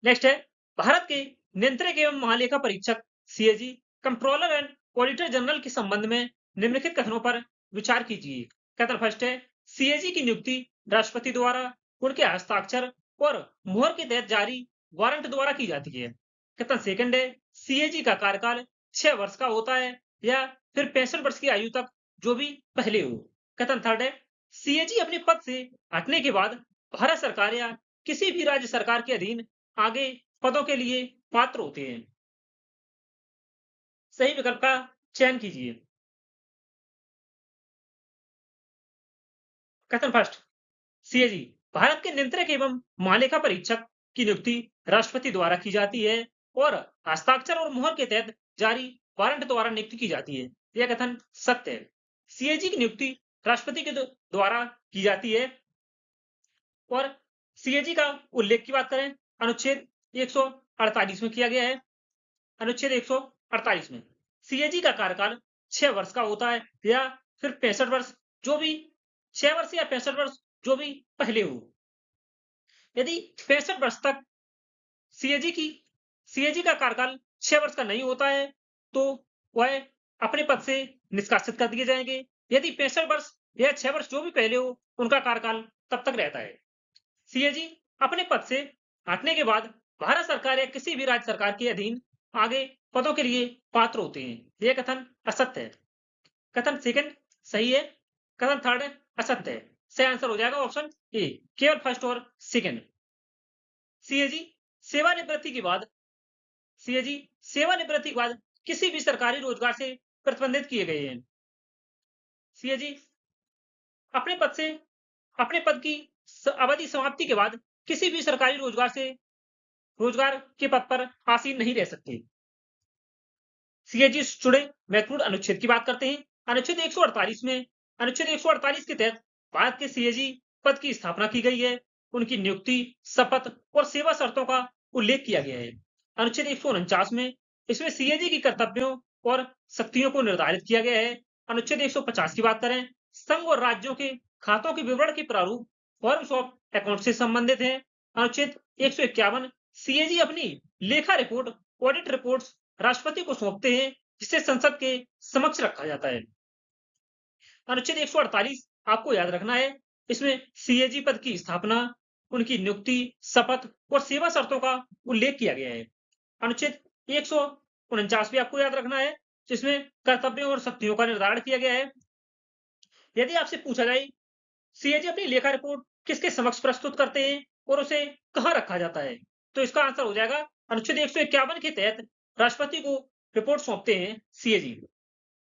Next है भारत के नियंत्रक एवं महालेखा परीक्षक CAG, controller and auditor general के संबंध में निम्नलिखित कथनों पर विचार कीजिए। कथन फर्स्ट है सीएजी की नियुक्ति राष्ट्रपति द्वारा उनके हस्ताक्षर और मुहर के तहत जारी वारंट द्वारा की जाती है। कथन सेकंड है सीएजी का कार्यकाल 6 वर्ष का होता है या फिर 65 वर्ष की आयु तक, जो भी पहले हो। कथन थर्ड है सीएजी अपने पद से हटने के बाद भारत सरकार या किसी भी राज्य सरकार के अधीन आगे पदों के लिए पात्र होते हैं। सही विकल्प का चयन कीजिए। कथन फर्स्ट सीएजी भारत के नियंत्रक एवं महालेखा परीक्षक की नियुक्ति राष्ट्रपति द्वारा की जाती है और हस्ताक्षर और मुहर के तहत जारी वारंट द्वारा नियुक्ति की जाती है। यह कथन सत्य है। सीएजी की नियुक्ति राष्ट्रपति के द्वारा की जाती है और सीएजी का उल्लेख की बात करें अनुच्छेद 148 में किया गया है। अनुच्छेद 148 में सीएजी का कार्यकाल 6 वर्ष का होता है या फिर 65 वर्ष, जो भी 6 वर्ष या 65 वर्ष, जो भी पहले हो। यदि 65 वर्ष तक सीएजी की सीएजी का कार्यकाल 6 वर्ष का नहीं होता है तो वह अपने पद से निष्कासित कर दिए जाएंगे। यदि 65 वर्ष या 6 वर्ष जो भी पहले हो उनका कार्यकाल तब तक रहता है। सीएजी अपने पद से हटने के बाद भारत सरकार या किसी भी राज्य सरकार के अधीन आगे पदों के लिए पात्र होते हैं। यह कथन असत्य है। कथन सेकंड सही है। कथन थर्ड है असत्य है। सही आंसर हो जाएगा ऑप्शन ए, केवल फर्स्ट और सेकंड। सीएजी सेवानिवृत्ति के बाद सीएजी सेवानिवृत्ति के बाद किसी भी सरकारी रोजगार से प्रतिबंधित किए गए हैं। सीएजी अपने पद से अपने पद की अवधि समाप्ति के बाद किसी भी सरकारी रोजगार के पद पर आसीन नहीं रह सकते। सीएजी से जुड़े महत्वपूर्ण अनुच्छेद की बात करते हैं। अनुच्छेद 148 के तहत भारत के सीएजी पद की स्थापना की गई है। उनकी नियुक्ति, शपथ और सेवा शर्तों का उल्लेख किया गया है। अनुच्छेद 149 में इसमें सीएजी की कर्तव्यों और शक्तियों को निर्धारित किया गया है। अनुच्छेद 150 की बात करें, संघ और राज्यों के खातों के विवरण के प्रारूप फॉर्म्स ऑफ अकाउंट से संबंधित है। अनुच्छेद 151 सीएजी अपनी लेखा रिपोर्ट, ऑडिट रिपोर्ट्स राष्ट्रपति को सौंपते हैं, जिसे संसद के समक्ष रखा जाता है। अनुच्छेद 148 आपको याद रखना है। इसमें सीएजी पद की स्थापना, उनकी नियुक्ति, शपथ और सेवा शर्तों का उल्लेख किया गया है। अनुच्छेद 149 भी आपको याद रखना है, जिसमें कर्तव्यों और शक्तियों का निर्धारण किया गया है। यदि आपसे पूछा जाए सीएजी अपनी लेखा रिपोर्ट किसके समक्ष प्रस्तुत करते हैं और उसे कहाँ रखा जाता है, तो इसका आंसर हो जाएगा अनुच्छेद 151 के तहत राष्ट्रपति को रिपोर्ट सौंपते हैं सीएजी।